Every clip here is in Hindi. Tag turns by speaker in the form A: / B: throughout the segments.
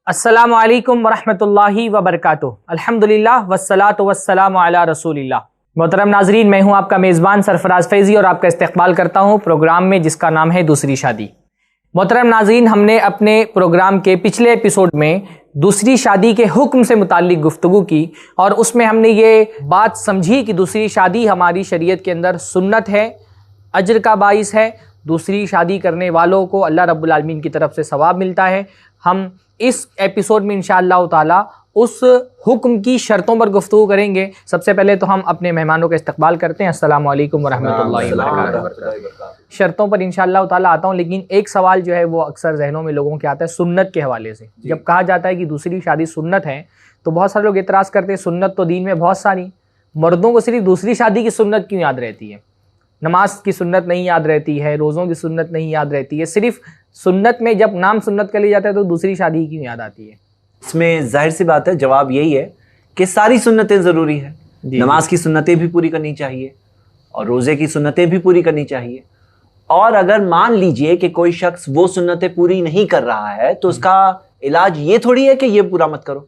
A: अस्सलामु अलैकुम वरहमतुल्लाहि वबरकातुहू। अल्हम्दुलिल्लाह वस्सलातु वस्सलामु अला रसूलिल्लाह। मोहतरम नाजरीन, मैं हूं आपका मेज़बान सरफराज फैज़ी और आपका इस्तकबाल करता हूं प्रोग्राम में जिसका नाम है दूसरी शादी। मोहतरम नाजरीन, हमने अपने प्रोग्राम के पिछले एपिसोड में दूसरी शादी के हुक्म से मुताल्लिक गुफ्तगू की और उसमें हमने ये बात समझी कि दूसरी शादी हमारी शरीयत के अंदर सुन्नत है, अज्र का बाइस है। दूसरी शादी करने वालों को अल्लाह रब्बुल आलमीन की तरफ से सवाब मिलता है। हम इस एपिसोड में इंशाअल्लाह ताला उस हुक्म की शर्तों पर गुफ्तगू करेंगे। सबसे पहले तो हम अपने मेहमानों का इस्तकबाल करते हैं। अस्सलामु अलैकुम वरहमतुल्लाहि वबरकातुहू। शर्तों पर इंशाअल्लाह ताला आता हूँ, लेकिन एक सवाल जो है वो अक्सर जहनों में लोगों के आता है सुन्नत के हवाले से। जब कहा जाता है कि दूसरी शादी सुन्नत है तो बहुत सारे लोग एतराज़ करते हैं सुन्नत तो दीन में बहुत सारी, मर्दों को सिर्फ दूसरी शादी की सुन्नत क्यों याद रहती है? नमाज की सुन्नत नहीं याद रहती है, रोज़ों की सुन्नत नहीं याद रहती है, सिर्फ सुन्नत में जब नाम सुन्नत का लिया जाता है तो दूसरी शादी क्यों याद आती है?
B: इसमें जाहिर सी बात है, जवाब यही है कि सारी सुन्नतें ज़रूरी है। नमाज की सुन्नतें भी पूरी करनी चाहिए और रोज़े की सुन्नतें भी पूरी करनी चाहिए। और अगर मान लीजिए कि कोई शख्स वो सुन्नतें पूरी नहीं कर रहा है तो उसका इलाज ये थोड़ी है कि ये पूरा मत करो।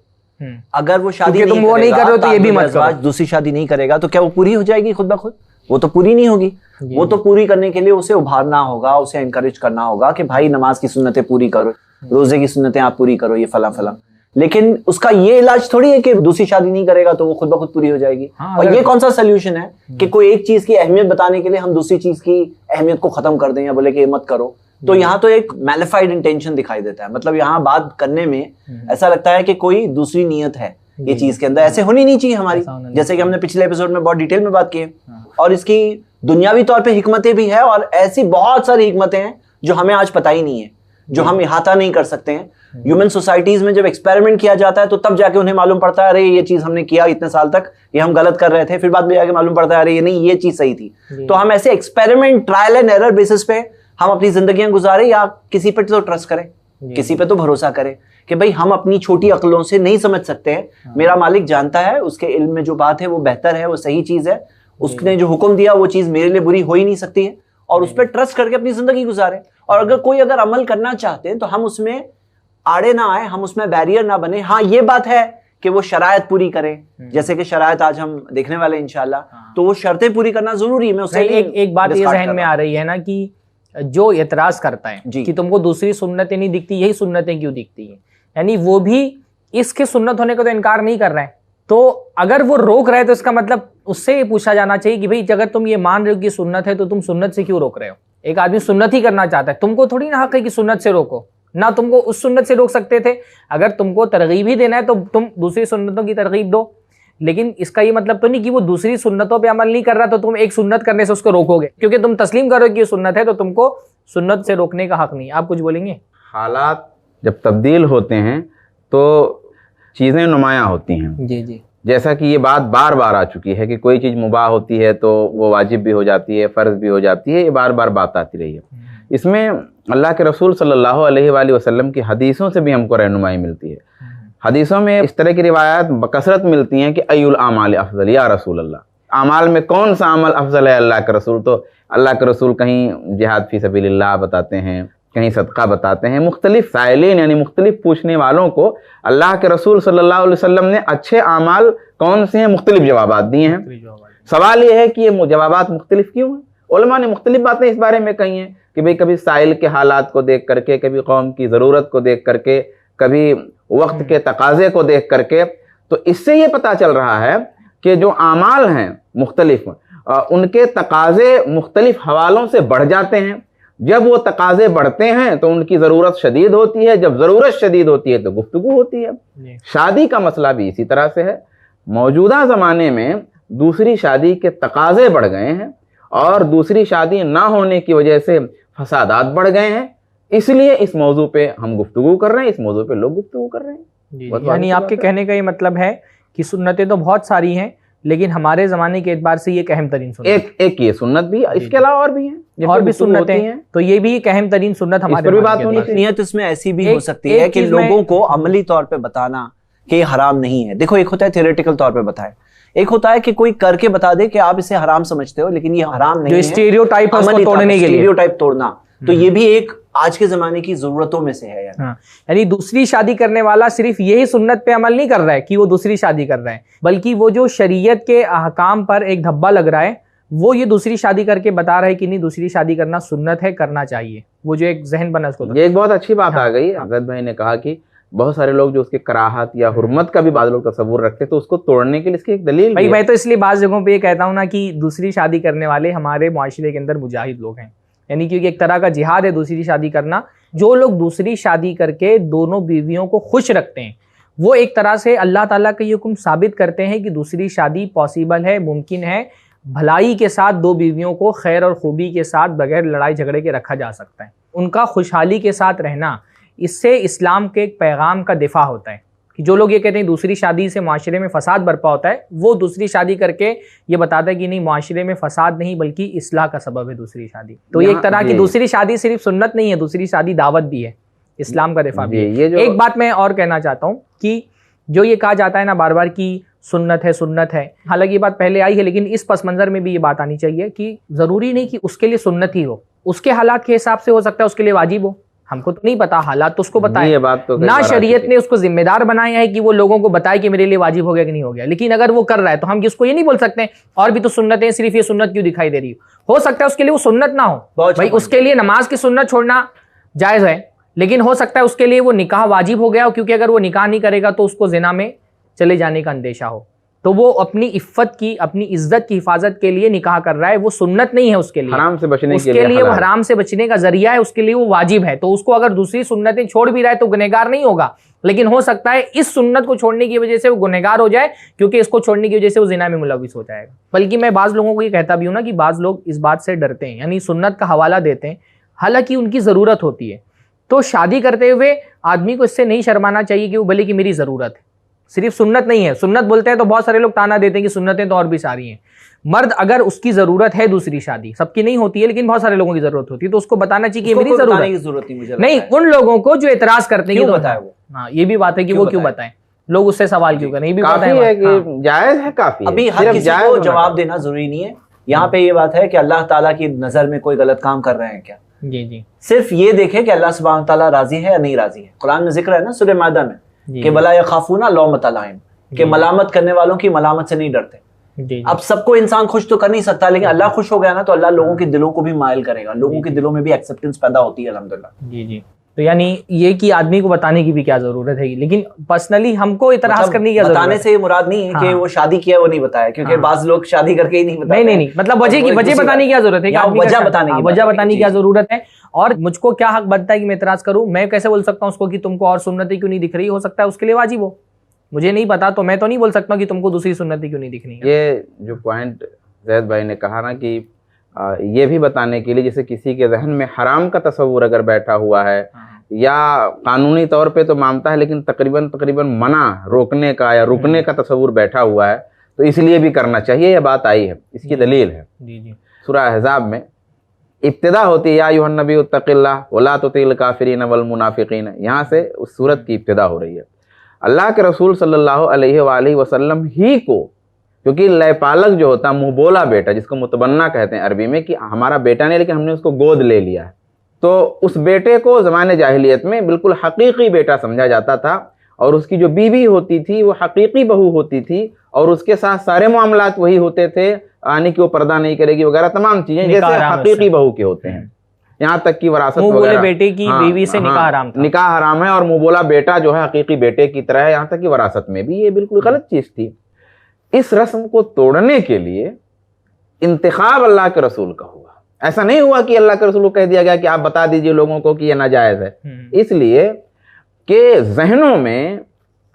B: अगर वो शादी
A: तुम वो नहीं कर रहे हो तो ये भी मत करो,
B: दूसरी शादी नहीं करेगा तो क्या वो पूरी हो जाएगी खुद ब खुद? वो तो पूरी नहीं होगी। वो तो पूरी करने के लिए उसे उभारना होगा, उसे एनकरेज करना होगा कि भाई नमाज की सुन्नतें पूरी करो, रोजे की सुन्नतें आप पूरी करो, ये फला फला। लेकिन उसका ये इलाज थोड़ी है कि दूसरी शादी नहीं करेगा तो वो खुद ब खुद पूरी हो जाएगी। और ये कौन सा सोल्यूशन है कि कोई एक चीज की अहमियत बताने के लिए हम दूसरी चीज की अहमियत को खत्म कर दें या बोले कि ये मत करो। तो यहाँ तो एक मैलिफाइड इंटेंशन दिखाई देता है। मतलब यहाँ बात करने में ऐसा लगता है कि कोई दूसरी नीयत है ये चीज के अंदर। ऐसे होनी नहीं चाहिए हमारी, जैसे कि हमने पिछले एपिसोड में बहुत डिटेल में बात की है। और इसकी दुनियावी तौर पे हिकमतें भी है और ऐसी बहुत सारी हिकमतें हैं जो हमें आज पता ही नहीं है, जो हम इहाता नहीं कर सकते हैं। ह्यूमन सोसाइटीज में जब एक्सपेरिमेंट किया जाता है तो तब जाके उन्हें मालूम पड़ता है अरे ये चीज हमने किया इतने साल तक, ये हम गलत कर रहे थे, फिर बाद में जाके मालूम पड़ता है अरे ये नहीं, ये चीज सही थी। तो हम ऐसे experiment, trial and error basis पे हम अपनी जिंदगियां गुजारे या किसी पे तो ट्रस्ट करें, किसी पे तो भरोसा करें कि भाई हम अपनी छोटी अक्लों से नहीं समझ सकते हैं। मेरा मालिक जानता है, उसके इल्म में जो बात है वो बेहतर है, वो सही चीज है, उसने जो हुक्म दिया वो चीज मेरे लिए बुरी हो ही नहीं सकती है। और उस पर ट्रस्ट करके अपनी जिंदगी गुजारे। और अगर कोई अमल करना चाहते हैं तो हम उसमें आड़े ना आए, हम उसमें बैरियर ना बने। हाँ, ये बात है कि वो शरायत पूरी करें, जैसे कि शरायत आज हम देखने वाले इंशाल्लाह, तो वो शर्तें पूरी करना जरूरी है। मैं उससे
A: एक बात ये जहन में आ रही है ना कि जो एतराज करता है कि तुमको दूसरी सुन्नतें नहीं दिखती, यही सुन्नतें क्यों दिखती हैं, यानी वो भी इसके सुन्नत होने का तो इनकार नहीं कर रहा है। तो अगर वो रोक रहे तो इसका मतलब उससे ये पूछा जाना चाहिए कि भाई अगर तुम ये मान रहे हो कि सुन्नत है तो तुम सुन्नत से क्यों रोक रहे हो? एक आदमी सुन्नत ही करना चाहता है, तुमको थोड़ी ना हक है कि सुन्नत से रोको ना, तुमको उस सुन्नत से रोक सकते थे। अगर तुमको तरगीब ही देना है तो तुम दूसरी सुन्नतों की तरगीब दो, लेकिन इसका ये मतलब तो नहीं कि वो दूसरी सुन्नतों पे अमल नहीं कर रहा तो तुम एक सुन्नत करने से उसको रोकोगे, क्योंकि तुम तस्लीम करो कि ये सुन्नत है तो तुमको सुन्नत से रोकने का हक नहीं। आप कुछ बोलेंगे?
C: हालात जब तब्दील होते हैं तो चीज़ें नुमायाँ होती हैं।
A: जी जी।
C: जैसा कि ये बात बार बार आ चुकी है कि कोई चीज़ मुबाह होती है तो वो वाजिब भी हो जाती है, फ़र्ज़ भी हो जाती है, ये बार बार बात आती रही है। इसमें अल्लाह के रसूल सल्लल्लाहु अलैहि वसल्लम की हदीसों से भी हमको रहनुमाई मिलती है। हदीसों में इस तरह की रिवायात बकसरत मिलती हैं कि अयुल आमाल अफजल या रसूल अल्लाह, आमाल में कौन सा अमल अफजल है अल्लाह के रसूल? तो अल्लाह के रसूल कहीं जिहाद फी सबीलिल्लाह बताते हैं, कहीं सदका बताते हैं। मुख्तलिफ साइलिन यानी मुख्तलिफ पूछने वालों को अल्लाह के रसूल सल्लल्लाहु अलैहि वसल्लम ने अच्छे आमाल कौन से हैं मुख्तलिफ जवाबात दिए हैं। सवाल ये है कि ये जवाबात मुख्तलिफ क्यों हैं? उलमा ने मुख्तलिफ बातें इस बारे में कही हैं कि भाई कभी साइल के हालात को देख करके, कभी कौम की ज़रूरत को देख करके, कभी वक्त के तकाजे को देख करके। तो इससे ये पता चल रहा है कि जो आमाल हैं मुख्तलिफ, उनके तकाजे मुख्तलिफ हवालों से बढ़ जाते हैं। जब वो तकाजे बढ़ते हैं तो उनकी ज़रूरत शदीद होती है, जब ज़रूरत शदीद होती है तो गुफ्तगू होती है। शादी का मसला भी इसी तरह से है। मौजूदा ज़माने में दूसरी शादी के तकाजे बढ़ गए हैं और दूसरी शादी ना होने की वजह से फसादात बढ़ गए हैं, इसलिए इस मौजू पे हम गुफ्तगू कर रहे हैं, इस मौजू पे लोग गुफ्तगू कर रहे हैं।
A: यानी आपके कहने का ये मतलब है कि सुन्नतें तो बहुत सारी हैं, लेकिन हमारे ज़माने के एतबार से ये एक अहम तरीन सुन्नत
C: एक ये सुन्नत भी, इसके अलावा और भी हैं,
A: और भी सुन्नतें हैं, तो ये भी एक अहम तरीन सुन्नत हमारे
B: भी बात होनी। नियत इसमें ऐसी भी हो सकती है कि लोगों को अमली तौर पे बताना कि ये हराम नहीं है। देखो, एक होता है थियोरेटिकल तौर पे बताए, एक होता है कि कोई करके बता दे कि आप इसे हराम समझते हो लेकिन ये हराम नहीं है।
A: जो स्टीरियोटाइप है उसको तोड़ने के लिए,
B: स्टीरियोटाइप तोड़ना, तो ये भी एक आज के ज़माने की ज़रूरतों में से है।
A: यानी दूसरी शादी करने वाला सिर्फ यही सुन्नत पे अमल नहीं कर रहा है कि वो दूसरी शादी कर रहा है, बल्कि वो जो शरीयत के अहकाम पर एक धब्बा लग रहा है, वो ये दूसरी शादी करके बता रहा है कि नहीं दूसरी शादी करना सुन्नत है, करना चाहिए। वो जो एक जहन बना उसको,
C: ये एक बहुत अच्छी बात आ गई। हजरत भाई ने कहा कि बहुत सारे लोग जो उसके कराहत या हुर्मत का भी बाद लोग तस्वुर रखते तो उसको तोड़ने के लिए इसकी एक दलील
A: भाई मैं तो इसलिए बाज़ जगहों पे ये कहता हूँ ना कि दूसरी शादी करने वाले हमारे मुआशरे के अंदर मुजाहिद लोग हैं, यानी क्योंकि एक तरह का जिहाद है दूसरी शादी करना। जो लोग दूसरी शादी करके दोनों बीवियों को खुश रखते हैं, वो एक तरह से अल्लाह ताला का ये हुक्म साबित करते हैं कि दूसरी शादी पॉसिबल है, मुमकिन है, भलाई के साथ दो बीवियों को खैर और खूबी के साथ बगैर लड़ाई झगड़े के रखा जा सकता है। उनका खुशहाली के साथ रहना, इससे इस्लाम के एक पैगाम का दिफा होता है कि जो लोग ये कहते हैं दूसरी शादी से माशरे में फसाद बरपा होता है, वो दूसरी शादी करके ये बताता है कि नहीं माशरे में फसाद नहीं बल्कि इस्लाह का सबब है दूसरी शादी। तो ये एक तरह की दूसरी शादी सिर्फ सुन्नत नहीं है, दूसरी शादी दावत भी है, इस्लाम का दिफा भी है। एक बात मैं और कहना चाहता हूँ कि जो ये कहा जाता है ना बार बार कि सुन्नत है सुन्नत है, हालांकि ये बात पहले आई है, लेकिन इस पस मंजर में भी ये बात आनी चाहिए कि ज़रूरी नहीं कि उसके लिए सुन्नत ही हो, उसके हालात के हिसाब से हो सकता है उसके लिए वाजिब हो। हमको तो नहीं पता, हालात तो उसको बताए,
C: ये बात तो
A: ना शरीयत ने उसको जिम्मेदार बनाया है कि वो लोगों को बताए कि मेरे लिए वाजिब हो गया कि नहीं हो गया। लेकिन अगर वो कर रहा है तो हम उसको ये नहीं बोल सकते और भी तो सुन्नत है, सिर्फ ये सुन्नत क्यों दिखाई दे रही हो सकता है उसके लिए वो सुन्नत ना हो। भाई उसके लिए नमाज की सुन्नत छोड़ना जायज़ है, लेकिन हो सकता है उसके लिए वो निकाह वाजिब हो गया हो, क्योंकि अगर वो निकाह नहीं करेगा तो उसको जिना में चले जाने का अंदेशा हो, तो वो अपनी इफ्फत की, अपनी इज्जत की हिफाजत के लिए निकाह कर रहा है, वो सुन्नत नहीं है उसके लिए,
C: हराम से बचने
A: उसके लिए वो हराम से बचने का जरिया है, उसके लिए वो वाजिब है। तो उसको अगर दूसरी सुन्नतें छोड़ भी रहा है तो गुनहगार नहीं होगा, लेकिन हो सकता है इस सुन्नत को छोड़ने की वजह से वो गुनहगार हो जाए, क्योंकि इसको छोड़ने की वजह से वो जिना में मुलविस हो जाएगा। बल्कि मैं बाज़ लोगों को ये कहता भी हूँ ना कि बाज़ लोग इस बात से डरते हैं, यानी सुन्नत का हवाला देते हैं, हालांकि उनकी ज़रूरत होती है। तो शादी करते हुए आदमी को इससे नहीं शर्माना चाहिए कि वो भले कि मेरी ज़रूरत है, सिर्फ सुन्नत नहीं है। सुन्नत बोलते हैं तो बहुत सारे लोग ताना देते हैं कि सुन्नतें तो और भी सारी हैं। मर्द अगर उसकी ज़रूरत है दूसरी शादी, सबकी नहीं होती है लेकिन बहुत सारे लोगों की ज़रूरत होती है, तो उसको बताना चाहिए कि मेरी ज़रूरत नहीं। उन लोगों को जो एतराज़ करते हैं
B: क्यों बताए वो,
A: हाँ ये भी बात है कि वो क्यों बताएं, लोग उससे सवाल क्यों करें, ये भी
C: काफी है कि जायज़ है, काफी
B: अभी हर किसी को जवाब देना जरूरी नहीं है। यहाँ पे ये बात है कि अल्लाह ताला की नज़र में कोई गलत काम कर रहे हैं क्या,
A: जी
B: सिर्फ ये देखें कि अल्लाह सुब्हानहू ताला राजी है या नहीं राजी है। कुरान में जिक्र है ना सूरह माइदा में कि वला यखाफूना लौमत लाइम, कि मलामत करने वालों की मलामत से नहीं डरते। अब सबको इंसान खुश तो कर नहीं सकता, लेकिन अल्लाह खुश हो गया ना तो अल्लाह लोगों के दिलों को भी माइल करेगा, लोगों के दिलों में भी एक्सेप्टेंस पैदा होती है अल्हम्दुलिल्लाह।
A: जी तो यानी ये कि आदमी को बताने की भी क्या जरूरत है, लेकिन पर्सनली हमको इतराज करने की
B: बताने से ये मुराद नहीं है कि वो शादी किया वो नहीं बताया, क्योंकि बाज़ लोग शादी करके ही नहीं बताते।
A: नहीं मतलब वजह बताने की क्या जरूरत है, वजह बताने की क्या जरूरत है। और मुझको क्या हक बनता है कि मैं इतराज करूं? मैं कैसे बोल सकता हूं उसको कि तुमको और सुन्नतें क्यों नहीं दिख रही? हो सकता है उसके लिए वाजिब हो, मुझे नहीं पता, तो मैं तो नहीं बोल सकता कि तुमको दूसरी सुन्नतें क्यों नहीं दिखनी।
C: ये जो पॉइंट जैद भाई ने कहा ना कि ये भी बताने के लिए जैसे किसी के जहन में हराम का तस्वुर अगर बैठा हुआ है या कानूनी तौर पे तो मानता है लेकिन तकरीबन मना, रोकने का या रुकने का तस्वुर बैठा हुआ है, तो इसलिए भी करना चाहिए, यह बात आई है, इसकी दलील है। सूरह अहज़ाब में इब्तिदा होती है या अय्युहन नबी इत्तक़िल्लाह वला तुतिल काफ़िरीन वल मुनाफ़िक़ीन, यहाँ से उस सूरत की इब्तिदा हो रही है। अल्लाह के रसूल सल्लल्लाहु अलैहि वसल्लम ही को, क्योंकि लयपालक जो होता है मुँह बोला बेटा, जिसको मुतबन्ना कहते हैं अरबी में, कि हमारा बेटा नहीं लेकिन हमने उसको गोद ले लिया है, तो उस बेटे को ज़माने जाहिलियत में बिल्कुल हकीकी बेटा समझा जाता था, और उसकी जो बीवी होती थी वो हकीकी बहू होती थी, और उसके साथ सारे मामलात वही होते थे, यानी कि वो पर्दा नहीं करेगी वगैरह तमाम चीज़ें जैसे हकीकी बहू के होते हैं, यहाँ तक कि वरासत वगैरह।
A: बेटे की बीवी से
C: निकाह हराम है, और मुँह बोला बेटा जो है हकीकी बेटे की तरह है, यहाँ तक कि वरासत में भी ये बिल्कुल गलत चीज़ थी। इस रस्म को तोड़ने के लिए इंतखाब अल्लाह के रसूल का हुआ, ऐसा नहीं हुआ कि अल्लाह के रसूल को कह दिया गया कि आप बता दीजिए लोगों को कि यह नाजायज़ है, इसलिए कि जहनों में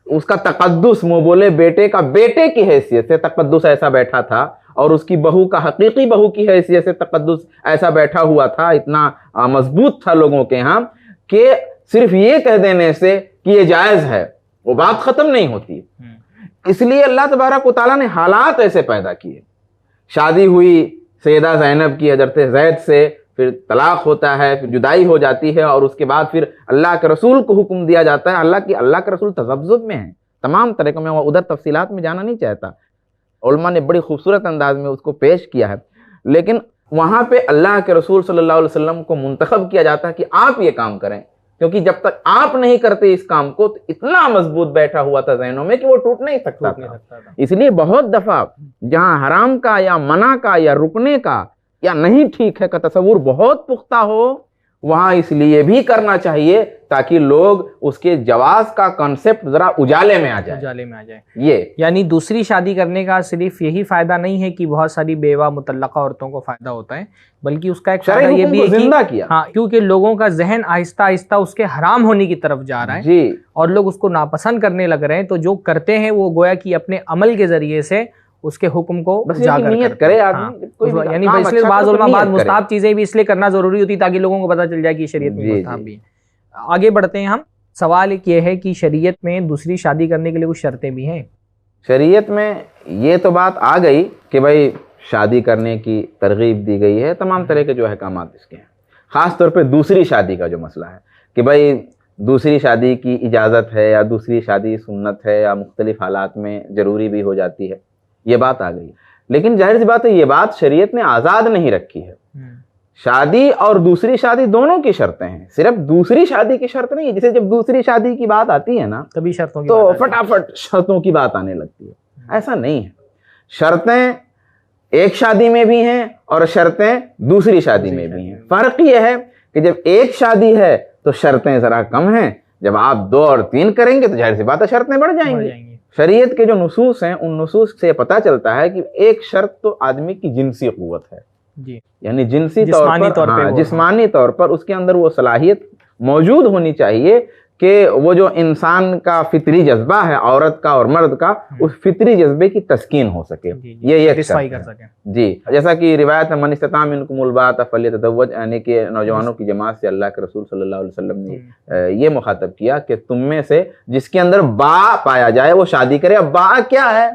C: उसका तकद्दुस, मुँह बोले बेटे का बेटे की हैसियत से तकद्दुस ऐसा बैठा था, और उसकी बहू का हकीकी बहू की हैसियत से तकद्दुस ऐसा बैठा हुआ था, इतना मजबूत था लोगों के यहाँ कि सिर्फ ये कह देने से कि ये जायज़ है वो बात ख़त्म नहीं होती। इसलिए अल्लाह तबारक व तआला ने हालात ऐसे पैदा किए, शादी हुई सैयदा ज़ैनब की हज़रत ज़ैद से, फिर तलाक होता है, फिर जुदाई हो जाती है, और उसके बाद फिर अल्लाह के रसूल को हुक्म दिया जाता है। अल्लाह के रसूल तज़ब्ज़ुब में हैं तमाम तरह के, मैं उधर तफसीलात में जाना नहीं चाहता, उलमा ने बड़ी खूबसूरत अंदाज में उसको पेश किया है, लेकिन वहां पे अल्लाह के रसूल सल्लल्लाहु अलैहि वसल्लम को मुंतखब किया जाता है कि आप ये काम करें, क्योंकि जब तक आप नहीं करते इस काम को तो इतना मजबूत बैठा हुआ था ज़हनों में कि वो टूट नहीं सकता था। इसलिए बहुत दफा जहां हराम का या मना का या रुकने का या नहीं ठीक है का तस्वुर बहुत पुख्ता हो, वहां इसलिए भी करना चाहिए ताकि लोग उसके जवाज का कॉन्सेप्ट जरा उजाले में आ जाए। ये
A: यानी दूसरी शादी करने का सिर्फ यही फायदा नहीं है कि बहुत सारी बेवा मुतल्लका औरतों को फायदा होता है, बल्कि उसका एक फायदा ये भी है कि हाँ, क्योंकि लोगों का जहन आहिस्ता आहिस्ता उसके हराम होने की तरफ जा रहा है
C: जी,
A: और लोग उसको नापसंद करने लग रहे हैं, तो जो करते हैं वो गोया कि अपने अमल के जरिए से उसके हुक्म को उजागर
C: नियत करे आदमी।
A: यानी इसलिए बात मुस्ताहब चीजें भी इसलिए करना जरूरी होती है ताकि लोगों को पता चल जाए कि शरीयत में मुस्ताहब भी है। आगे बढ़ते हैं हम। सवाल एक ये है कि शरीयत में दूसरी शादी करने के लिए कुछ शर्तें भी हैं।
C: शरीयत में ये तो बात आ गई कि भाई शादी करने की तरगीब दी गई है, तमाम तरह के जो अहकामात इसके हैं। ख़ास तौर पे दूसरी शादी का जो मसला है कि भाई दूसरी शादी की इजाज़त है या दूसरी शादी सुन्नत है या मुख्तलिफ हालात में ज़रूरी भी हो जाती है, ये बात आ गई। लेकिन जाहिर सी बात है ये बात शरीयत ने आज़ाद नहीं रखी है। शादी और दूसरी शादी दोनों की शर्तें हैं, सिर्फ दूसरी शादी की शर्त नहीं है। जैसे जब दूसरी शादी की बात आती है ना
A: तभी शर्तों की
C: तो फटाफट शर्तों की बात आने लगती है। ऐसा नहीं है, शर्तें एक शादी में भी हैं और शर्तें दूसरी शादी में भी हैं। फर्क यह है कि जब एक शादी है तो शर्तें जरा कम हैं, जब आप 2 और 3 करेंगे तो जाहिर सी बात है शर्तें बढ़ जाएंगी। शरीयत के जो नुसूस हैं उन नुसूस से पता चलता है कि एक शर्त तो आदमी की जिनसी कुव्वत है
A: जी,
C: यानी जिस्मानी तौर पर उसके अंदर वो सलाहियत मौजूद होनी चाहिए कि वो जो इंसान का फितरी जज्बा है औरत का और मर्द का, उस फितरी जज्बे की तस्कीन हो सके, ये कर सके जी। जैसा कि रिवायत में मन इस्तता मिनकुमुल बात फल्यतज़व्वज, यानी कि नौजवानों की जमात से अल्लाह के रसूल सल्लल्लाहु अलैहि वसल्लम ने ये मुखातब किया कि तुम में से जिसके अंदर बा पाया जाए वो शादी करे। अब बा क्या है,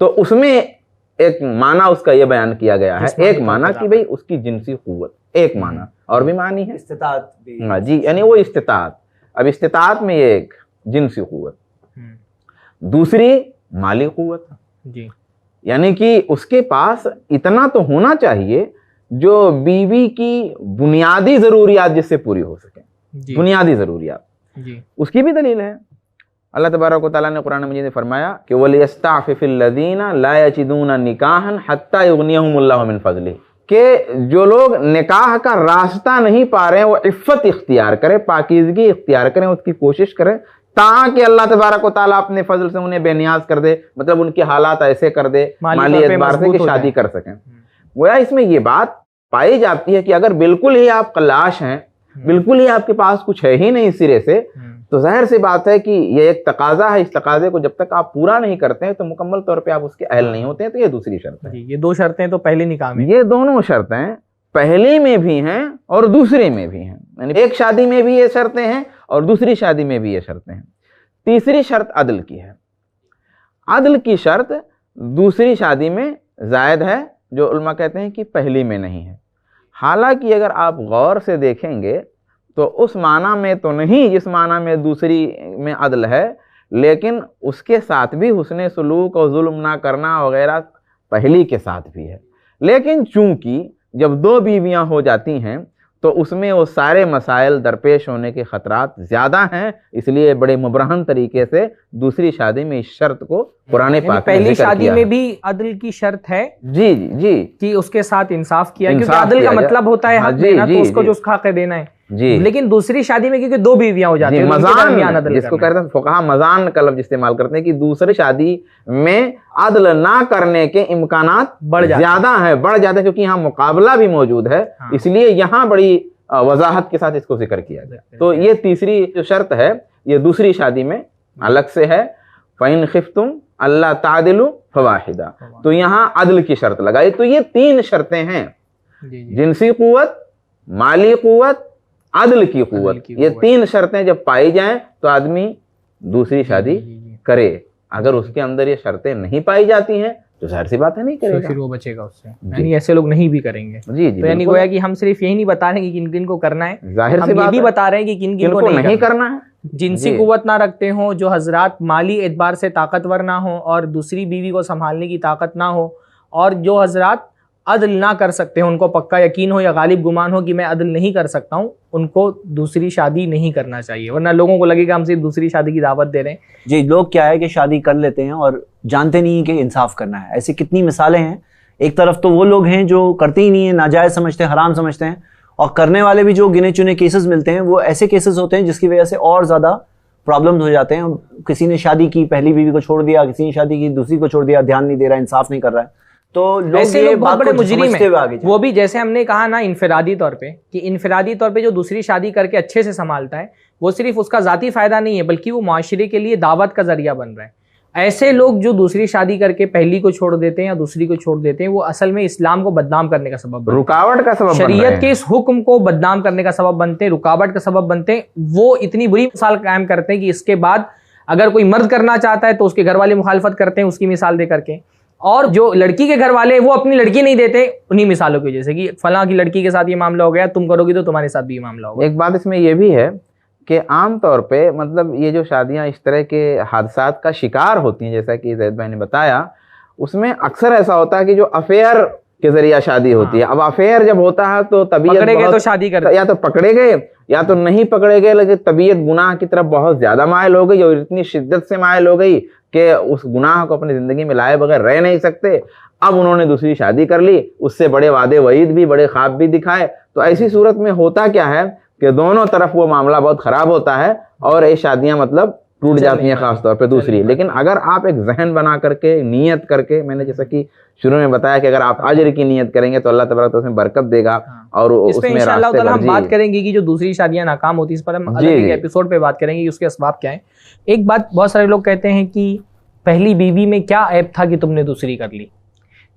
C: तो उसमें एक माना उसका ये बयान किया गया है। एक माना कि भाई उसकी जिनसी कुव्वत, एक माना, और भी मानी है इस्तिताअत जी, यानी वो इस्तिताअत। अब इस्तिताअत में ये एक जिनसी कुव्वत, दूसरी माली कुव्वत जी, यानी कि उसके पास इतना तो होना चाहिए जो बीवी की बुनियादी जरूरियात जिससे पूरी हो सके, बुनियादी जरूरियात जी। उसकी भी दलील है। अल्लाह तबारक व तआला ने कुरान मजीद में फरमाया कि वलियस्ताफिफिल्लज़ीना ला यजिदूना निकाहन हत्ता युगनियहुमुल्लाहु मिन फज़लिही, कि जो लोग निकाह का रास्ता नहीं पा रहे हैं वो इफ़्फ़त इख्तियार करें, पाकीज़गी इख्तियार करें, उसकी कोशिश करें ताकि अल्लाह तबारक व तआला अपने फजल से उन्हें बेनियाज कर दे, मतलब उनके हालात ऐसे कर दे माली एतबार से कि शादी कर सकें। गोया इसमें ये बात पाई जाती है कि अगर बिल्कुल ही आप कलाश हैं, बिल्कुल ही आपके पास कुछ है ही नहीं सिरे से, तो जाहिर सी बात है कि ये एक तकाजा है। इस तकाजे को जब तक आप पूरा नहीं करते हैं तो मुकम्मल तौर पे आप उसके अहल नहीं होते हैं। तो ये दूसरी शर्त है।
A: ये 2 शर्तें तो पहले निकाह में, ये
C: दोनों शर्तें पहले में भी हैं और दूसरे में भी हैं, यानी एक शादी में भी ये शर्तें हैं और दूसरी शादी में भी ये शर्तें हैं। तीसरी शर्त अदल की है। अदल की शर्त दूसरी शादी में जायद है, जो उलमा कहते हैं कि पहली में नहीं है। हालांकि अगर आप गौर से देखेंगे तो उस माना में तो नहीं जिस माना में दूसरी में अदल है, लेकिन उसके साथ भी हुस्ने सलूक और जुल्म ना करना वगैरह पहली के साथ भी है। लेकिन चूंकि जब 2 बीवियां हो जाती हैं तो उसमें वो सारे मसाइल दरपेश होने के खतरात ज़्यादा हैं, इसलिए बड़े मुबरहन तरीके से दूसरी शादी में इस शर्त को कुरान पाक में
A: पहली शादी में भी अदल की शर्त है
C: जी जी
A: कि उसके साथ इंसाफ किया, क्योंकि अदल का मतलब होता है हक देना, तो उसको जो उसका हक देना है जी। लेकिन दूसरी शादी में क्योंकि 2 बीवियां हो जाती हैं,
C: मजान जिसको कहते हैं फुकहा मजान का लफ्ज़ इस्तेमाल करते हैं कि दूसरी शादी में अदल ना करने के इम्कानात बढ़ ज्यादा है, क्योंकि यहाँ मुकाबला भी मौजूद है। इसलिए यहाँ बड़ी वजाहत के साथ इसको जिक्र किया गया। तो ये तीसरी जो शर्त है ये दूसरी शादी में अलग से है। फ़इन खिफ्तुम अल्ला तादिलु फवाहिदा, तो यहाँ अदल की शर्त लगाई। तो ये 3 शर्तें हैं, जिनसी कुव्वत, माली कुव्वत, अदल की कुव्वत। ये 3 शर्तें जब पाई जाएं तो आदमी दूसरी शादी करे। अगर उसके अंदर ये शर्तें नहीं पाई जाती हैं तो जाहिर सी बात है नहीं करेगा,
A: फिर वो बचेगा उससे। यानी ऐसे लोग नहीं भी करेंगे
C: जी जी।
A: तो यानी गोया कि हम सिर्फ यही नहीं बता रहे कि किन किन को करना है,
C: जाहिर सी बात
A: भी बता रहे हैं कि किन किन को नहीं करना है। जिनसी कुव्वत ना रखते हो, जो हजरात माली एतबार से ताकतवर ना हो और दूसरी बीवी को संभालने की ताकत ना हो, और जो हजरात अदल ना कर सकते हैं, उनको पक्का यकीन हो या गालिब गुमान हो कि मैं अदल नहीं कर सकता हूँ, उनको दूसरी शादी नहीं करना चाहिए, वरना लोगों को लगेगा हम सिर्फ दूसरी शादी की दावत दे रहे हैं।
B: जी, लोग क्या है कि शादी कर लेते हैं और जानते नहीं कि इंसाफ करना है। ऐसी कितनी मिसालें हैं। एक तरफ तो वो लोग हैं जो करते ही नहीं है, नाजायज समझते हैं, हराम समझते हैं, और करने वाले भी जो गिने चुने केसेस मिलते हैं वो ऐसे केसेस होते हैं जिसकी वजह से और ज्यादा प्रॉब्लम्स हो जाते हैं। किसी ने शादी की, पहली बीवी को छोड़ दिया, किसी ने शादी की, दूसरी को छोड़ दिया, ध्यान नहीं दे रहा, इंसाफ नहीं कर रहा है, तो लोग
A: ऐसे
B: ये
A: लोग बहुत
B: बात
A: बड़े
B: को
A: मुजरिम
B: समझते हुए आगे
A: हैं। वो भी जैसे हमने कहा ना इनफरादी तौर पे, कि इनफरादी तौर पे जो दूसरी शादी करके अच्छे से संभालता है, वो सिर्फ उसका जाती फायदा नहीं है, बल्कि वो माशरे के लिए दावत का जरिया बन रहा है। ऐसे लोग जो दूसरी शादी करके पहली को छोड़ देते हैं या दूसरी को छोड़ देते हैं, वो असल में इस्लाम को बदनाम करने का सबब बनते हैं,
C: रुकावट का सबब बन रहे
A: शरीयत
C: हैं।
A: के इस हुक्म को बदनाम करने का सबब बनते हैं, रुकावट का सबब बनते हैं। वो इतनी बुरी मिसाल कायम करते हैं कि इसके बाद अगर कोई मर्द करना चाहता है तो उसके घर वाले मुखालफत करते हैं उसकी मिसाल दे करके, और जो लड़की के घर वाले वो अपनी लड़की नहीं देते उन्हीं मिसालों की वजह से, कि फलां की लड़की के साथ ये मामला हो गया, तुम करोगी तो तुम्हारे साथ भी ये मामला होगा।
C: एक बात इसमें ये भी है कि आम तौर पे मतलब ये जो शादियां इस तरह के हादसात का शिकार होती हैं, जैसा कि जैद भाई ने बताया, उसमें अक्सर ऐसा होता है कि जो अफेयर के जरिए शादी होती है। अब अफेयर जब होता है तो तबीयत
A: पकड़े गए
C: बहुत-
A: तो शादी करते,
C: या तो पकड़े गए या तो नहीं पकड़े गए, लेकिन तबीयत गुनाह की तरफ बहुत ज्यादा मायल हो गई और इतनी शिद्दत से मायल हो गई कि उस गुनाह को अपनी जिंदगी में लाए बगैर रह नहीं सकते। अब उन्होंने दूसरी शादी कर ली, उससे बड़े वादे वईद भी, बड़े ख्वाब भी दिखाए। तो ऐसी सूरत में होता क्या है कि दोनों तरफ वो मामला बहुत खराब होता है और ये शादियां मतलब टूट जाती हैं, खासतौर पे दूसरी। लेकिन अगर आप एक जहन बना करके, नियत करके, मैंने जैसा कि शुरू में बताया कि अगर आप अजर की नियत करेंगे तो अल्लाह तबारक उसमें बरकत देगा और
A: इस पे
C: उसमें
A: इंशाअल्लाह
C: रास्ते
A: ताला हम
C: जी।
A: बात करेंगे कि जो दूसरी शादियां नाकाम होती है, इस पर हम
C: जी,
A: अलग एक
C: जी।
A: एपिसोड पे बात करेंगे कि उसके असबाब क्या है। एक बात बहुत सारे लोग कहते हैं कि पहली बीवी में क्या ऐब था कि तुमने दूसरी कर ली।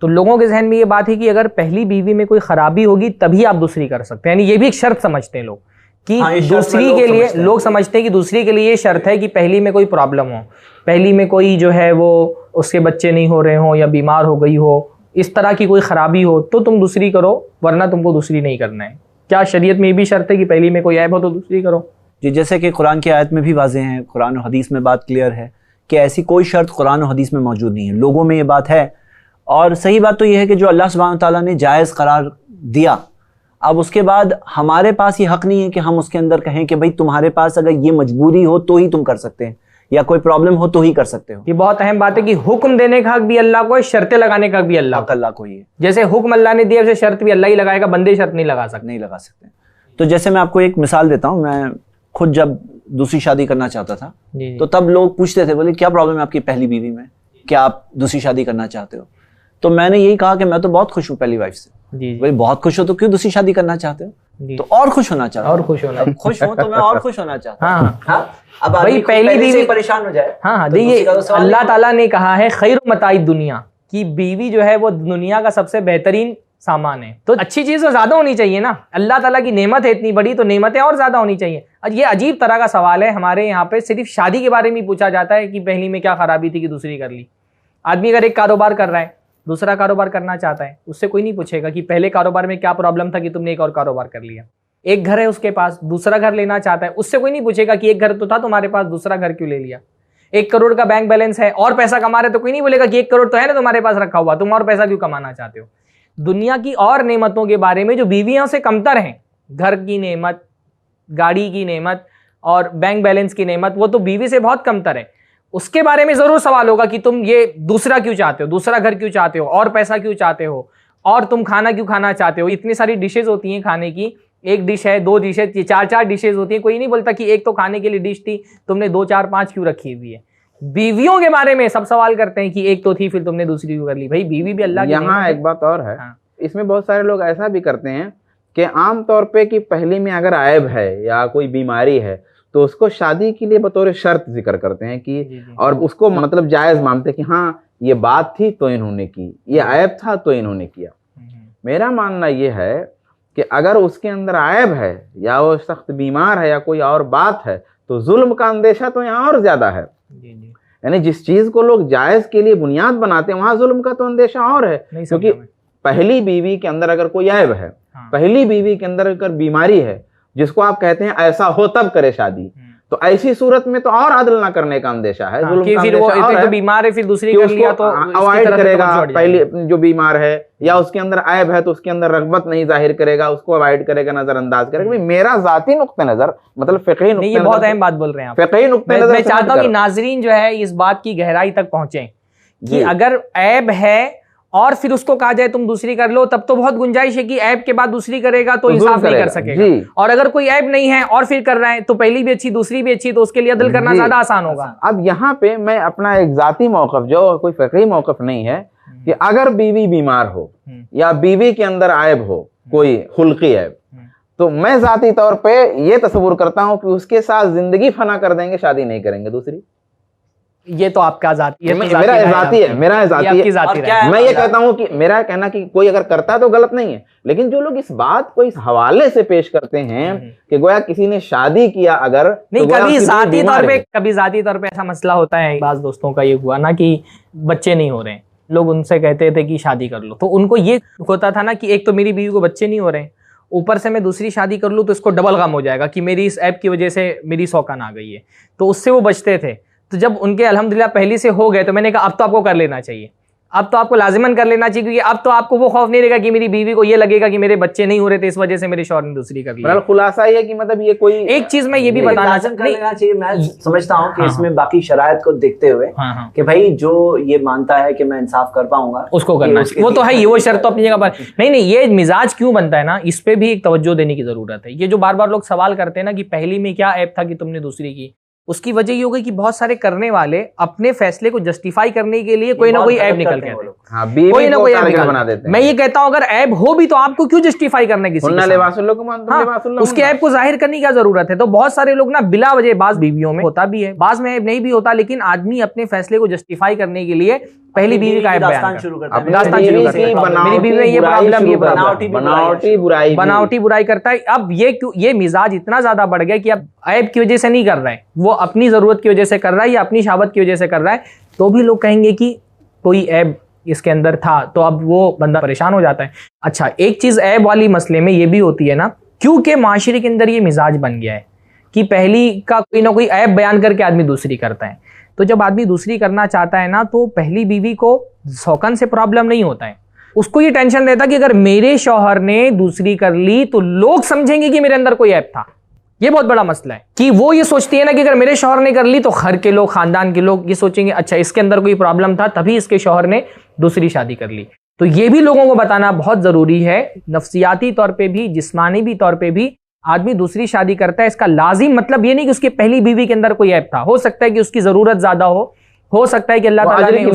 A: तो लोगों के जहन में ये बात है कि अगर पहली बीवी में कोई खराबी होगी तभी आप दूसरी कर सकते हैं, यानी ये भी एक शर्त समझते हैं लोग कि
B: हाँ, ये शर्त में
A: दूसरी
B: लोग
A: के लिए
B: समझते हैं।
A: लोग समझते हैं कि दूसरी के लिए ये शर्त है कि पहली में कोई प्रॉब्लम हो, पहली में कोई जो है वो उसके बच्चे नहीं हो रहे हो या बीमार हो गई हो, इस तरह की कोई खराबी हो तो तुम दूसरी करो, वरना तुमको दूसरी नहीं करना है। क्या शरीयत में ये भी शर्त है कि पहली में कोई ऐब हो तो दूसरी करो?
B: जी, जैसे कि कुरान की आयत में भी वाज़ेह है, कुरान और हदीस में बात क्लियर है कि ऐसी कोई शर्त कुरान और हदीस में मौजूद नहीं है। लोगों में ये बात है, और सही बात तो ये है कि जो अल्लाह सुब्हानहू तआला ने जायज़ करार दिया, अब उसके बाद हमारे पास ये हक नहीं है कि हम उसके अंदर कहें कि भाई तुम्हारे पास अगर ये मजबूरी हो तो ही तुम कर सकते हैं, या कोई प्रॉब्लम हो तो ही कर सकते हो।
A: ये बहुत अहम बात है कि हुक्म देने का हक भी अल्लाह को है, शर्तें लगाने का हक भी अल्लाह को।
B: अल्लाह को ही है,
A: जैसे हुक्म अल्लाह ने दिया वैसे शर्त भी अल्लाह ही लगाएगा, बंदे शर्त नहीं लगा सकते।
B: नहीं लगा सकते। तो जैसे मैं आपको एक मिसाल देता हूँ, मैं खुद जब दूसरी शादी करना चाहता था
A: जी,
B: तो तब लोग पूछते थे, बोले क्या प्रॉब्लम है आपकी पहली बीवी में, क्या आप दूसरी शादी करना चाहते हो? तो मैंने यही कहा कि मैं तो बहुत खुश हूँ पहली वाइफ से।
A: जी,
B: बोले बहुत खुश हो तो क्यों दूसरी शादी करना चाहते हो?
A: जी।
B: तो और खुश होना चाहता
A: और
B: हूं।
A: खुश होना।
B: अब खुश हूं तो मैं और खुश होना चाहता हूं।
A: हाँ,
B: हाँ, अब
A: भाई
B: आदमी
A: पहली
B: पहले से
A: बीवी
B: ही परेशान हो जाए।
A: हाँ,
B: तो
A: देखिए
B: दूसरी का तो सवाल
A: अल्लाह
B: ही
A: ताला ने कहा है खैर मताई दुनिया, की बीवी जो है वो दुनिया का सबसे बेहतरीन सामान है। तो अच्छी चीज तो ज्यादा होनी चाहिए ना, अल्लाह ताला की नेमत है इतनी बड़ी, तो नेमतें और ज्यादा होनी चाहिए। और ये अजीब तरह का सवाल है, हमारे यहाँ पे सिर्फ शादी के बारे में ही पूछा जाता है कि पहली में क्या खराबी थी कि दूसरी कर ली। आदमी अगर एक कारोबार कर रहा है, दूसरा कारोबार करना चाहता है, उससे कोई नहीं पूछेगा कि पहले कारोबार में क्या प्रॉब्लम था कि तुमने एक और कारोबार कर लिया। एक घर है उसके पास, दूसरा घर लेना चाहता है, उससे कोई नहीं पूछेगा कि एक घर तो था तुम्हारे पास, दूसरा घर क्यों ले लिया। 1 करोड़ का बैंक बैलेंस है और पैसा कमा रहे तो कोई नहीं बोलेगा कि 1 करोड़ तो है ना तुम्हारे पास रखा हुआ, तुम और पैसा क्यों कमाना चाहते हो। दुनिया की और नेमतों के बारे में जो बीवियों से कमतर हैं, घर की नेमत, गाड़ी की नेमत और बैंक बैलेंस की नेमत, वो तो बीवी से बहुत कमतर है। उसके बारे में जरूर सवाल होगा कि तुम ये दूसरा क्यों चाहते हो, दूसरा घर क्यों चाहते हो, और पैसा क्यों चाहते हो, और तुम खाना क्यों खाना चाहते हो। इतनी सारी डिशेज होती हैं खाने की, एक डिश है, 2 डिश है, 4 डिशेज होती हैं। कोई नहीं बोलता कि एक तो खाने के लिए डिश थी, तुमने 2, 4, 5 क्यों रखी हुई है। बीवियों के बारे में सब सवाल करते हैं कि एक तो थी फिर तुमने दूसरी क्यों कर ली। भाई बीवी भी अल्लाह की
C: यहाँ
A: नेमत है।
C: एक बात और है,
A: हाँ।
C: इसमें बहुत सारे लोग ऐसा भी करते हैं कि आम तौर पे कि पहली में अगर ऐब है या कोई बीमारी है तो उसको शादी के लिए बतौर शर्त जिक्र करते हैं कि
A: जी, जी।
C: और उसको मतलब जायज मानते हैं कि हाँ ये बात थी तो इन्होंने की, ये ऐब था तो इन्होंने किया। मेरा मानना ये है कि अगर उसके अंदर ऐब है या वो सख्त बीमार है या कोई और बात है तो जुल्म का अंदेशा तो यहाँ और ज्यादा है।
A: जी, जी।
C: यानी जिस चीज को लोग जायज के लिए बुनियाद बनाते हैं वहां जुल्म का तो अंदेशा और है,
A: नहीं
C: क्योंकि
A: समझा मैं।
C: पहली बीवी के अंदर अगर कोई ऐब है,
A: हाँ।
C: पहली बीवी के अंदर अगर बीमारी है जिसको आप कहते हैं ऐसा हो तब करे शादी, तो तो ऐसी सूरत में तो और आदल ना करने का अंदेशा है, जुल्म
A: कि
C: का
A: फिर वो
C: अंदेशा और
A: एक
C: है
A: तो बीमार है फिर दूसरी
C: कि
A: कर
C: उसको
A: लिया तो
C: अवॉइड करेगा, पहले जो बीमार है या उसके अंदर ऐब है तो उसके अंदर रगबत नहीं जाहिर करेगा, उसको अवॉइड करेगा, नजरअंदाज करेगा। भाई मेरा जाती नुक्ते नजर, मतलब फिक़ही
A: नहीं, ये बहुत अहम बात बोल रहे हैं आप।
C: फिक़ही नुक्ते नजर
A: मैं चाहता हूँ कि नाजरीन जो है इस बात की गहराई तक पहुंचे कि अगर ऐब है और फिर उसको कहा जाए तुम दूसरी कर लो, तब तो बहुत गुंजाइश है कि ऐब के बाद दूसरी करेगा तो इंसाफ नहीं कर सकेगा। और अगर कोई ऐब नहीं है और फिर कर रहा है तो पहली भी अच्छी दूसरी भी अच्छी, तो उसके लिए अदल करना ज्यादा आसान होगा।
C: अब यहाँ पे मैं अपना एक जाती मौक़िफ़, जो कोई फिक़ही मौक़िफ़ नहीं है, कि अगर बीवी बीमार हो या बीवी के अंदर ऐब हो, कोई खुल्की ऐब, तो मैं जाती तौर पे ये तस्वुर करता हूँ कि उसके साथ जिंदगी फना कर देंगे, शादी नहीं करेंगे दूसरी।
A: ये तो आपका जाती है,
C: मेरा जाती है, मैं ये कहता हूँ कि मेरा कहना कि कोई अगर करता है तो गलत नहीं है, लेकिन जो लोग इस बात को इस हवाले से पेश करते हैं कि गोया किसी ने शादी किया अगर
A: नहीं, कभी जाती तौर पे ऐसा मसला होता है। बाज दोस्तों का ये हुआ ना कि बच्चे नहीं हो रहे हैं, लोग उनसे कहते थे कि शादी कर लो, तो उनको ये होता था ना कि एक तो मेरी बीवी को बच्चे नहीं हो रहे हैं, ऊपर से मैं दूसरी शादी कर लूँ तो इसको डबल गम हो जाएगा कि मेरी इस ऐप की वजह से मेरी सौकन आ गई है, तो उससे वो बचते थे। तो जब उनके अल्हम्दुलिल्लाह पहली से हो गए तो मैंने कहा अब तो आपको कर लेना चाहिए, अब तो आपको लाजिमन कर लेना चाहिए, क्योंकि अब तो आपको वो खौफ नहीं रहेगा कि मेरी बीवी को ये लगेगा कि मेरे बच्चे नहीं हो रहे थे इस वजह से मेरे शौहर ने दूसरी कर ली।
C: खुलासा ये कि मतलब ये कोई
A: एक चीज मैं ये भी बताना
B: चाहिए, मैं समझता हूँ कि इसमें बाकी शरायत को देखते हुए कि भाई जो ये मानता है कि मैं इंसाफ कर पाऊंगा उसको
A: करना चाहिए, वो तो है ही, वो शर्त तो अपनी जगह पर। नहीं, ये मिजाज क्यों बनता है ना, इस पे भी एक तवज्जो देने की जरूरत है। ये जो बार बार लोग सवाल करते हैं ना कि पहली में क्या ऐप था कि तुमने दूसरी की, उसकी वजह ये हो गई कि बहुत सारे करने वाले अपने फैसले को जस्टिफाई करने के लिए कोई ना कोई ऐप निकल के आते हैं, कोई ना कोई ऐप बना देते हैं। मैं ये कहता हूं अगर ऐप हो भी तो आपको क्यों जस्टिफाई करने की, उसके ऐप को जाहिर करने की क्या जरूरत है। तो बहुत सारे लोग ना बिला वजह, बाज बीवियों में होता भी है, बाज में ऐप नहीं भी होता, लेकिन आदमी अपने फैसले को जस्टिफाई करने के लिए पहली बीवी का ऐप बयान शुरू करता है, दास्तान शुरू करता है, मेरी बीवी में ये प्रॉब्लम, ये बनावटी बुराई करता है। अब ये मिजाज इतना ज्यादा बढ़ गया कि अब ऐप की वजह से नहीं कर रहा है, वो अपनी जरूरत की वजह से कर रहा है या अपनी शाबत की वजह से कर रहा है, तो भी लोग कहेंगे कि कोई ऐप इसके अंदर था, तो अब वो बंदा परेशान हो जाता है। अच्छा, एक चीज ऐप वाली मसले में ये भी होती है ना, क्योंकि माशरे के अंदर ये मिजाज बन गया है कि पहली का कोई ना कोई ऐप बयान करके आदमी दूसरी करता है, तो जब आदमी दूसरी करना चाहता है ना, तो पहली बीवी को शौकन से प्रॉब्लम नहीं होता है, उसको ये टेंशन रहता कि अगर मेरे शौहर ने दूसरी कर ली तो लोग समझेंगे कि मेरे अंदर कोई ऐप था। ये बहुत बड़ा मसला है कि वो ये सोचती है ना कि अगर मेरे शौहर ने कर ली तो घर के लोग, खानदान के लोग ये सोचेंगे अच्छा इसके अंदर कोई प्रॉब्लम था तभी इसके शौहर ने दूसरी शादी कर ली। तो ये भी लोगों को बताना बहुत जरूरी है, नफ्सियाती तौर पे भी, जिस्मानी भी तौर पे भी आदमी दूसरी शादी करता है, इसका लाजिम मतलब ये नहीं कि उसकी पहली बीवी के अंदर कोई ऐप था। हो सकता है कि उसकी जरूरत ज्यादा हो सकता है कि अल्लाह ताला ने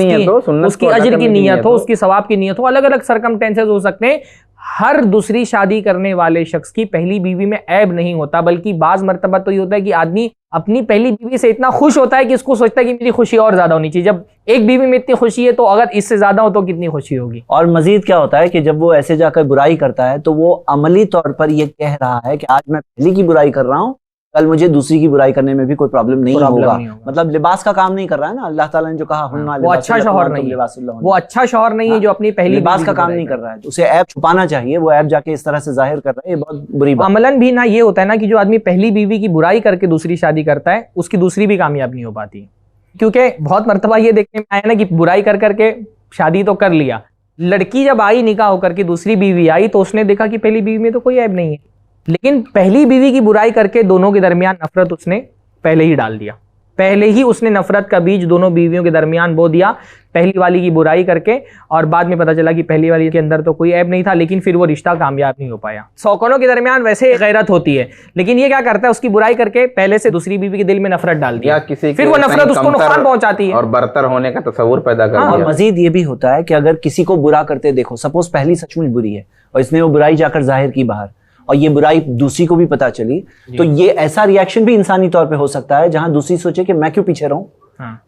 A: उसकी अजर की नीयत हो, उसकी सवाब की नीयत हो, अलग अलग सरकमस्टेंसेस हो सकते हैं। हर दूसरी शादी करने वाले शख्स की पहली बीवी में ऐब नहीं होता, बल्कि बाज मर्तबा तो ये होता है कि आदमी अपनी पहली बीवी से इतना खुश होता है कि इसको सोचता है कि मेरी खुशी और ज्यादा होनी चाहिए। जब एक बीवी में इतनी खुशी है तो अगर इससे ज्यादा हो तो कितनी खुशी होगी।
B: और मजीद क्या होता है कि जब वो ऐसे जाकर बुराई करता है तो वो अमली तौर पर ये कह रहा है कि आज मैं पहली की बुराई कर रहा हूँ, कल मुझे दूसरी की बुराई करने में भी कोई प्रॉब्लम नहीं होगा। मतलब लिबास का काम नहीं कर रहा है ना, अल्लाह ताला ने जो कहा
A: वो अच्छा शौहर नहीं है, वो अच्छा शौहर नहीं है जो अपनी पहली
B: लिबास का काम नहीं कर रहा है, उसे ऐप छुपाना चाहिए, वो ऐप जाके इस तरह से जाहिर कर रहा है, ये बहुत बुरी बात।
A: अमलन भी ना ये होता है ना कि जो आदमी पहली बीवी की बुराई करके दूसरी शादी करता है उसकी दूसरी भी कामयाब नहीं हो पाती, क्योंकि बहुत मर्तबा ये देखने में आया ना कि बुराई कर करके शादी तो कर लिया, लड़की जब आई निकाह होकर के दूसरी बीवी आई तो उसने देखा कि पहली बीवी में तो कोई ऐब नहीं है, लेकिन पहली बीवी की बुराई करके दोनों के दरमियान नफरत उसने पहले ही डाल दिया, पहले ही उसने नफरत का बीज दोनों बीवियों के दरमियान बो दिया पहली वाली की बुराई करके। और बाद में पता चला कि पहली वाली के अंदर तो कोई ऐब नहीं था, लेकिन फिर वो रिश्ता कामयाब नहीं हो पाया। सौकनों के दरमियान वैसे गैरत होती है, लेकिन ये क्या करता है, उसकी बुराई करके पहले से दूसरी बीवी के दिल में नफरत डाल दिया, फिर वो नफरत उसको नुकसान पहुंचाती है
C: और बरतर होने का तस्वुर पैदा कर दिया।
B: और मजीद ये भी होता है कि अगर किसी को बुरा करते देखो, सपोज पहली सचमुच बुरी है और इसने वो बुराई जाकर जाहिर की बाहर और ये बुराई दूसरी को भी पता चली, तो ये ऐसा रिएक्शन भी इंसानी तौर पे हो सकता है जहां दूसरी सोचे कि मैं क्यों पीछे रहूं,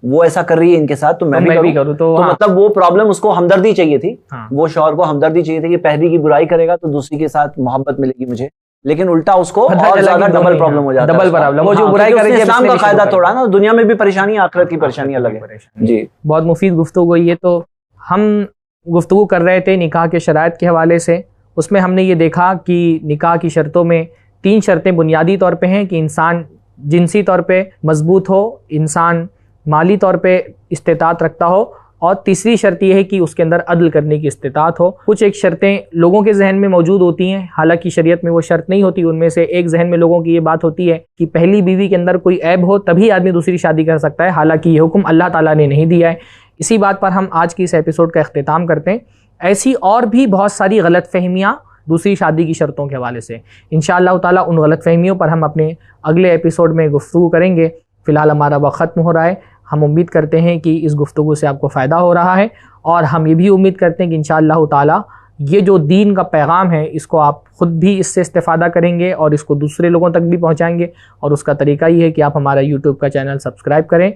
B: वो ऐसा कर रही है इनके साथ तो मैं भी करूं। तो मतलब वो प्रॉब्लम उसको हमदर्दी चाहिए थी, वो शौहर को हमदर्दी चाहिए थी कि पहली की बुराई करेगा तो दूसरी के साथ मोहब्बत मिलेगी मुझे, लेकिन उल्टा उसको और ज्यादा डबल प्रॉब्लम हो जाता है, डबल प्रॉब्लम। वो जो बुराई करेगी इस्लाम का कायदा तोड़ा ना, दुनिया में भी परेशानी, आखिरत की परेशानी अलग है। जी,
A: बहुत मुफीद गुफ्तगू हुई है। तो हम गुफ्तगू कर रहे थे निकाह के शराइत के हवाले से, उसमें हमने ये देखा कि निकाह की शर्तों में 3 शर्तें बुनियादी तौर पे हैं कि इंसान जिनसी तौर पे मजबूत हो, इंसान माली तौर पे इस्तिताअत रखता हो, और तीसरी शर्त यह है कि उसके अंदर अदल करने की इस्तिताअत हो। कुछ एक शर्तें लोगों के जहन में मौजूद होती हैं, हालांकि शरीयत में वो शर्त नहीं होती। उनमें से एक जहन में लोगों की ये बात होती है कि पहली बीवी के अंदर कोई ऐब हो तभी आदमी दूसरी शादी कर सकता है, हालांकि ये हुक्म अल्लाह ताला ने नहीं दिया है। इसी बात पर हम आज की इस एपिसोड का अख्तिताम करते हैं। ऐसी और भी बहुत सारी गलत फहमियाँ दूसरी शादी की शर्तों के हवाले से, इंशाअल्लाह ताला उन गलत फहमियों पर हम अपने अगले एपिसोड में गुफ्तगू करेंगे। फ़िलहाल हमारा वक्त ख़त्म हो रहा है। हम उम्मीद करते हैं कि इस गुफ्तगू से आपको फ़ायदा हो रहा है, और हम ये भी उम्मीद करते हैं कि इंशाअल्लाह ताला ये जो दीन का पैगाम है इसको आप ख़ुद भी इससे इस्तेफ़ादा करेंगे और इसको दूसरे लोगों तक भी पहुँचाएँगे। और उसका तरीका ये है कि आप हमारा यूट्यूब का चैनल सब्सक्राइब करें,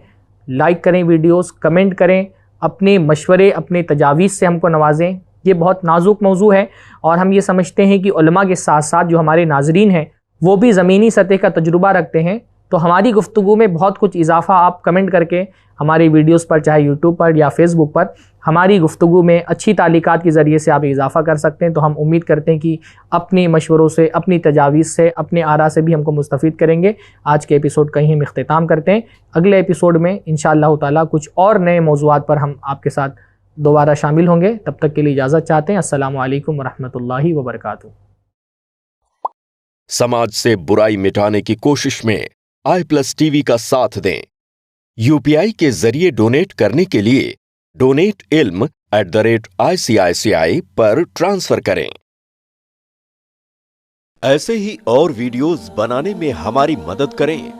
A: लाइक करें वीडियोज़, कमेंट करें, अपने मशवरे, अपने तजावीज़ से हमको नवाजें। ये बहुत नाजुक मौजू है, और हम ये समझते हैं कि उलमा के साथ साथ जो हमारे नाजरीन हैं वो भी ज़मीनी सतह का तजुर्बा रखते हैं। तो हमारी गुफ्तगू में बहुत कुछ इजाफा आप कमेंट करके हमारी वीडियोस पर, चाहे यूट्यूब पर या फेसबुक पर, हमारी गुफ्तगू में अच्छी तालीकात के ज़रिए से आप इजाफा कर सकते हैं। तो हम उम्मीद करते हैं कि अपने मशवरों से, अपनी तजावीज़ से, अपने आरा से भी हमको मुस्तफ़ीद करेंगे। आज के एपिसोड का ही हम इख्तिताम करते हैं। अगले एपिसोड में इंशाअल्लाह ताला कुछ और नए मौज़ूआत पर हम आपके साथ दोबारा शामिल होंगे। तब तक के लिए इजाज़त चाहते हैं। अस्सलामु अलैकुम वरहमतुल्लाहि वबरकातुहू।
D: समाज से बुराई मिटाने की कोशिश में i+ TV का साथ दें। UPI के जरिए डोनेट करने के लिए donate@ICICI पर ट्रांसफर करें। ऐसे ही और वीडियोस बनाने में हमारी मदद करें